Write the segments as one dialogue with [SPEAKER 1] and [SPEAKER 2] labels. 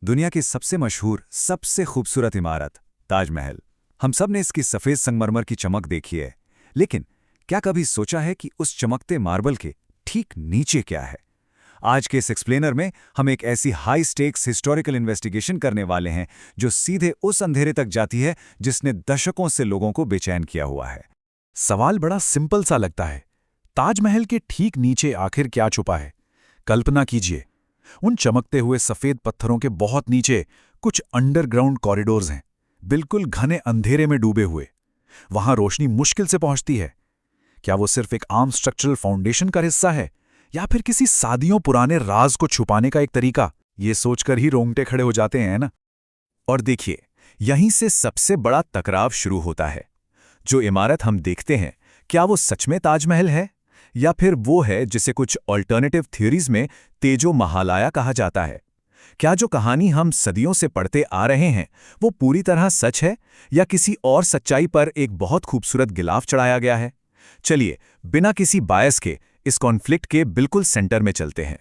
[SPEAKER 1] दुनिया की सबसे मशहूर, सबसे खूबसूरत इमारत ताजमहल। हम सब ने इसकी सफ़ेद संगमरमर की चमक देखी है, लेकिन क्या कभी सोचा है कि उस चमकते मार्बल के ठीक नीचे क्या है? आज के इस एक्सप्लेनर में हम एक ऐसी हाई स्टेक्स हिस्टोरिकल इन्वेस्टिगेशन करने वाले हैं जो सीधे उस अंधेरे तक जाती है जिसने दशकों से लोगों को बेचैन किया हुआ है।
[SPEAKER 2] सवाल बड़ा सिंपल सा लगता है, ताजमहल के ठीक नीचे आखिर क्या छुपा है? कल्पना कीजिए, उन चमकते हुए सफेद पत्थरों के बहुत नीचे कुछ अंडरग्राउंड कॉरिडोर्स हैं, बिल्कुल घने अंधेरे में डूबे हुए। वहां रोशनी मुश्किल से पहुंचती है। क्या वो सिर्फ एक आम स्ट्रक्चरल फाउंडेशन का हिस्सा है, या फिर किसी सदियों पुराने राज को छुपाने का एक तरीका? ये सोचकर ही रोंगटे खड़े हो जाते हैं ना।
[SPEAKER 1] और देखिए, यहीं से सबसे बड़ा टकराव शुरू होता है। जो इमारत हम देखते हैं, क्या वो सच में ताजमहल है, या फिर वो है जिसे कुछ ऑल्टरनेटिव थ्योरीज में तेजो महालया कहा जाता है? क्या जो कहानी हम सदियों से पढ़ते आ रहे हैं वो पूरी तरह सच है, या किसी और सच्चाई पर एक बहुत खूबसूरत गिलाफ चढ़ाया गया है? चलिए, बिना किसी बायस के इस कॉन्फ्लिक्ट के बिल्कुल सेंटर में चलते हैं।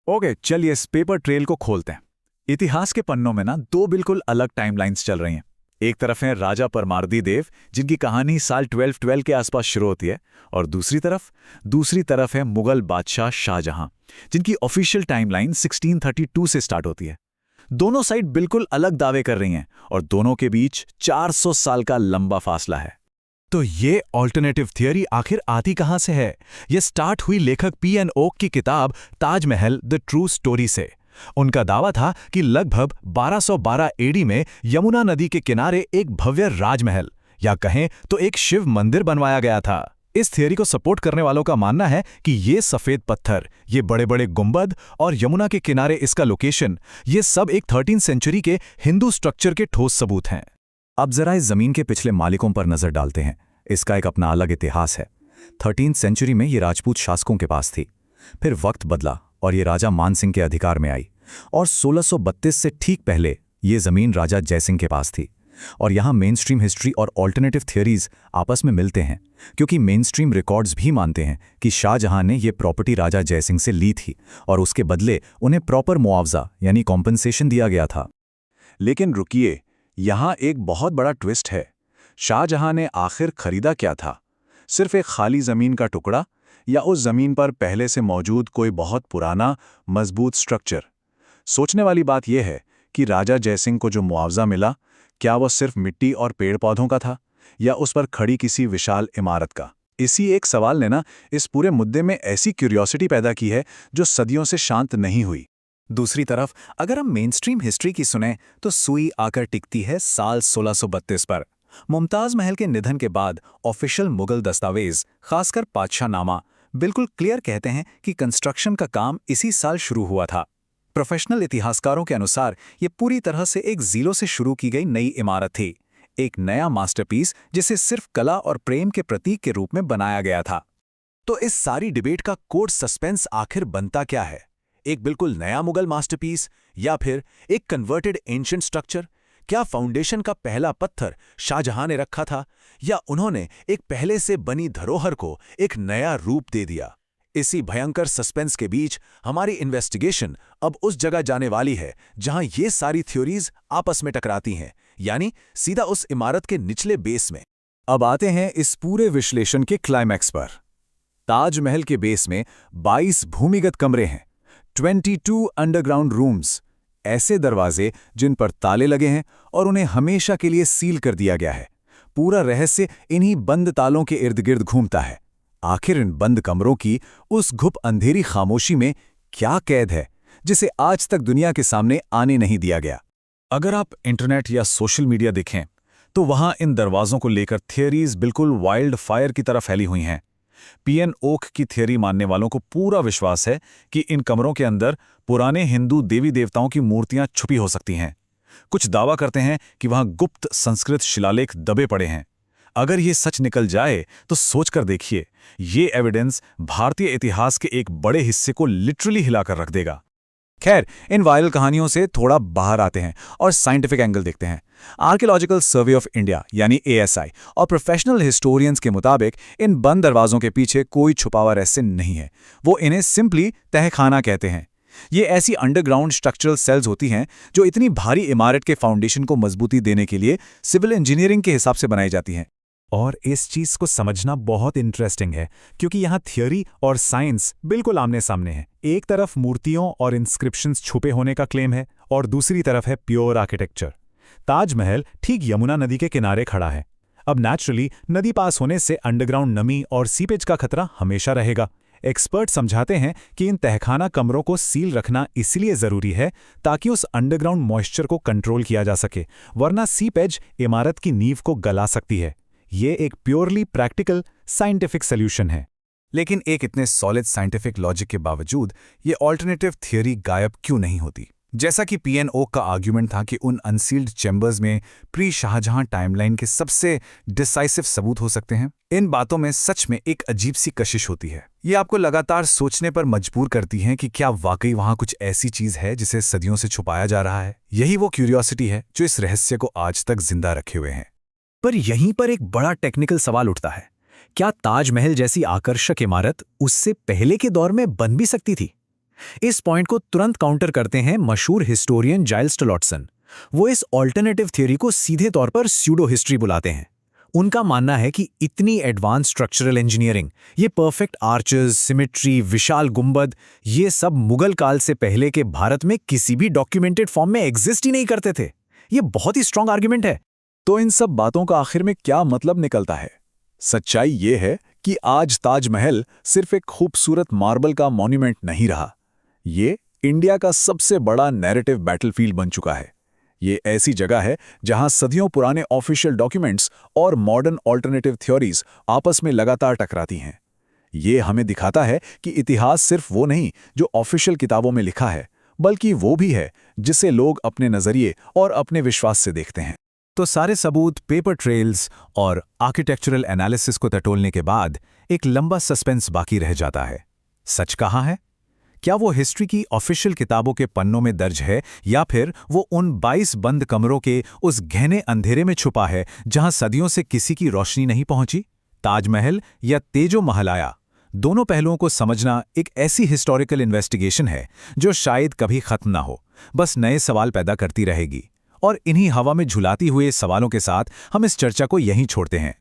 [SPEAKER 2] ओके, चलिए इस पेपर ट्रेल को खोलते हैं। इतिहास के पन्नों में ना दो बिल्कुल अलग टाइमलाइंस चल रही हैं। एक तरफ है राजा परमार्दी देव, जिनकी कहानी साल 1212 के आसपास शुरू होती है, और दूसरी तरफ है मुगल बादशाह शाहजहां, जिनकी ऑफिशियल टाइमलाइन 1632 से स्टार्ट होती है। दोनों साइड बिल्कुल अलग दावे कर रही हैं, और दोनों के बीच 400 साल का लंबा फासला है। तो ये ऑल्टरनेटिव थियरी आखिर आती कहां से है? ये स्टार्ट हुई लेखक पी.एन. ओक की किताब ताजमहल द ट्रू स्टोरी से। उनका दावा था कि लगभग 1212 एडी में यमुना नदी के किनारे एक भव्य राजमहल, या कहें तो एक शिव मंदिर बनवाया गया था। इस थियरी को सपोर्ट करने वालों का मानना है कि ये सफेद पत्थर, ये बड़े बड़े गुंबद और यमुना के किनारे इसका लोकेशन, ये सब एक 13वीं सेंचुरी के हिंदू स्ट्रक्चर के ठोस सबूत हैं।
[SPEAKER 1] अब जरा इस जमीन के पिछले मालिकों पर नजर डालते हैं। इसका एक अपना अलग इतिहास है। 13वीं सेंचुरी में ये राजपूत शासकों के पास थी। फिर वक्त बदला और ये राजा मानसिंह के अधिकार में आई, और 1632 से ठीक पहले ये जमीन राजा जयसिंह के पास थी। और यहाँ मेनस्ट्रीम हिस्ट्री और ऑल्टरनेटिव थियरीज आपस में मिलते हैं, क्योंकि मेनस्ट्रीम रिकॉर्ड्स भी मानते हैं कि शाहजहां ने ये प्रॉपर्टी राजा जयसिंह से ली थी, और उसके बदले उन्हें प्रॉपर मुआवजा यानी कॉम्पनसेशन दिया गया था। लेकिन रुकिए, यहाँ एक बहुत बड़ा ट्विस्ट है। शाहजहां ने आखिर खरीदा क्या था? सिर्फ एक खाली जमीन का टुकड़ा, या उस जमीन पर पहले से मौजूद कोई बहुत पुराना, मजबूत स्ट्रक्चर? सोचने वाली बात यह है कि राजा जयसिंह को जो मुआवजा मिला, क्या वो सिर्फ मिट्टी और पेड़ पौधों का था, या उस पर खड़ी किसी विशाल इमारत का? इसी एक सवाल ने इस पूरे मुद्दे में ऐसी क्यूरियोसिटी पैदा की है जो सदियों से शांत नहीं हुई।
[SPEAKER 2] दूसरी तरफ अगर हम मेनस्ट्रीम हिस्ट्री की सुने तो सुई आकर टिकती है साल 1632 पर। मुमताज महल के निधन के बाद ऑफिशियल मुगल दस्तावेज, खासकर पातशाहनामा, बिल्कुल क्लियर कहते हैं कि कंस्ट्रक्शन का काम इसी साल शुरू हुआ था। प्रोफेशनल इतिहासकारों के अनुसार ये पूरी तरह से एक जीरो से शुरू की गई नई इमारत थी, एक नया मास्टरपीस जिसे सिर्फ कला और प्रेम के प्रतीक के रूप में बनाया गया था। तो इस सारी डिबेट का कोर सस्पेंस आखिर बनता क्या है? एक बिल्कुल नया मुगल मास्टरपीस, या फिर एक कन्वर्टेड एंशिएंट स्ट्रक्चर? क्या फाउंडेशन का पहला पत्थर शाहजहां ने रखा था, या उन्होंने एक पहले से बनी धरोहर को एक नया रूप दे दिया? इसी भयंकर सस्पेंस के बीच हमारी इन्वेस्टिगेशन अब उस जगह जाने वाली है जहां ये सारी थ्योरीज आपस में टकराती हैं, यानी सीधा उस इमारत के निचले बेस में।
[SPEAKER 1] अब आते हैं इस पूरे विश्लेषण के क्लाइमैक्स पर। ताजमहल के बेस में 22 भूमिगत कमरे हैं, 22 अंडरग्राउंड रूम्स, ऐसे दरवाजे जिन पर ताले लगे हैं और उन्हें हमेशा के लिए सील कर दिया गया है। पूरा रहस्य इन्हीं बंद तालों के इर्द गिर्द घूमता है। आखिर इन बंद कमरों की उस घुप अंधेरी खामोशी में क्या कैद है जिसे आज तक दुनिया के सामने आने नहीं दिया गया?
[SPEAKER 2] अगर आप इंटरनेट या सोशल मीडिया देखें तो वहां इन दरवाजों को लेकर थियरीज बिल्कुल वाइल्ड फायर की तरह फैली हुई हैं। पी.एन. ओक की थियरी मानने वालों को पूरा विश्वास है कि इन कमरों के अंदर पुराने हिंदू देवी देवताओं की मूर्तियां छुपी हो सकती हैं। कुछ दावा करते हैं कि वहां गुप्त संस्कृत शिलालेख दबे पड़े हैं। अगर ये सच निकल जाए तो सोचकर देखिए, ये एविडेंस भारतीय इतिहास के एक बड़े हिस्से को लिटरली हिलाकर रख देगा।
[SPEAKER 1] खैर, इन वायरल कहानियों से थोड़ा बाहर आते हैं और साइंटिफिक एंगल देखते हैं। आर्कियोलॉजिकल सर्वे ऑफ इंडिया यानी ASI और प्रोफेशनल हिस्टोरियंस के मुताबिक इन बंद दरवाजों के पीछे कोई छुपा हुआ रहस्य नहीं है। वो इन्हें सिंपली तहखाना कहते हैं।
[SPEAKER 2] ये ऐसी अंडरग्राउंड स्ट्रक्चरल सेल्स होती हैं जो इतनी भारी इमारत के फाउंडेशन को मजबूती देने के लिए सिविल इंजीनियरिंग के हिसाब से बनाई जाती हैं।
[SPEAKER 3] और इस चीज़ को समझना बहुत इंटरेस्टिंग है क्योंकि यहाँ थियोरी और साइंस बिल्कुल आमने सामने हैं। एक तरफ मूर्तियों और इंस्क्रिप्शंस छुपे होने का क्लेम है और दूसरी तरफ है प्योर आर्किटेक्चर। ताजमहल ठीक यमुना नदी के किनारे खड़ा है। अब नेचुरली नदी पास होने से अंडरग्राउंड नमी और सीपेज का खतरा हमेशा रहेगा। एक्सपर्ट समझाते हैं कि इन तहखाना कमरों को सील रखना इसलिए ज़रूरी है ताकि उस अंडरग्राउंड मॉइस्चर को कंट्रोल किया जा सके, वरना सीपेज इमारत की नींव को गला सकती है। ये एक प्योरली प्रैक्टिकल साइंटिफिक सॉल्यूशन है।
[SPEAKER 2] लेकिन एक इतने सॉलिड साइंटिफिक लॉजिक के बावजूद ये ऑल्टरनेटिव थियोरी गायब क्यों नहीं होती? जैसा कि पीएन ओक का आर्ग्यूमेंट था कि उन अनसील्ड चैम्बर्स में प्री शाहजहां टाइमलाइन के सबसे डिसाइसिव सबूत हो सकते हैं। इन बातों में सच में एक अजीब सी कशिश होती है। ये आपको लगातार सोचने पर मजबूर करती हैं कि क्या वाकई वहां कुछ ऐसी चीज है जिसे सदियों से छुपाया जा रहा है। यही वो क्यूरियोसिटी है जो इस रहस्य को आज तक जिंदा रखे हुए हैं।
[SPEAKER 4] पर यहीं पर एक बड़ा टेक्निकल सवाल उठता है, क्या ताजमहल जैसी आकर्षक इमारत उससे पहले के दौर में बन भी सकती थी? इस पॉइंट को तुरंत काउंटर करते हैं मशहूर हिस्टोरियन जाइल्स टलॉटसन। वो इस ऑल्टरनेटिव थ्योरी को सीधे तौर पर स्यूडो हिस्ट्री बुलाते हैं। उनका मानना है कि इतनी एडवांस स्ट्रक्चरल इंजीनियरिंग, ये परफेक्ट आर्चेस, सिमेट्री, विशाल गुंबद, ये सब मुगल काल से पहले के भारत में किसी भी डॉक्यूमेंटेड फॉर्म में एग्जिस्ट ही नहीं करते थे। ये बहुत ही स्ट्रांग आर्ग्यूमेंट है।
[SPEAKER 2] तो इन सब बातों का आखिर में क्या मतलब निकलता है? सच्चाई ये है कि आज ताजमहल सिर्फ एक खूबसूरत मार्बल का मॉन्यूमेंट नहीं रहा। ये इंडिया का सबसे बड़ा नैरेटिव बैटलफील्ड बन चुका है। ये ऐसी जगह है जहां सदियों पुराने ऑफिशियल डॉक्यूमेंट्स और मॉडर्न ऑल्टरनेटिव थ्योरीज आपस में लगातार टकराती हैं। ये हमें दिखाता है कि इतिहास सिर्फ वो नहीं जो ऑफिशियल किताबों में लिखा है, बल्कि वो भी है जिसे लोग अपने नजरिए और अपने विश्वास से देखते हैं।
[SPEAKER 3] तो सारे सबूत, पेपर ट्रेल्स और आर्किटेक्चरल एनालिसिस को टटोलने के बाद एक लंबा सस्पेंस बाकी रह जाता है। सच कहाँ है? क्या वो हिस्ट्री की ऑफिशियल किताबों के पन्नों में दर्ज है या फिर वो उन 22 बंद कमरों के उस गहने अंधेरे में छुपा है जहां सदियों से किसी की रोशनी नहीं पहुंची? ताजमहल या तेजो महलाया, दोनों पहलुओं को समझना एक ऐसी हिस्टोरिकल इन्वेस्टिगेशन है जो शायद कभी खत्म ना हो, बस नए सवाल पैदा करती रहेगी। और इन्हीं हवा में झुलाती हुए सवालों के साथ हम इस चर्चा को यहीं छोड़ते हैं।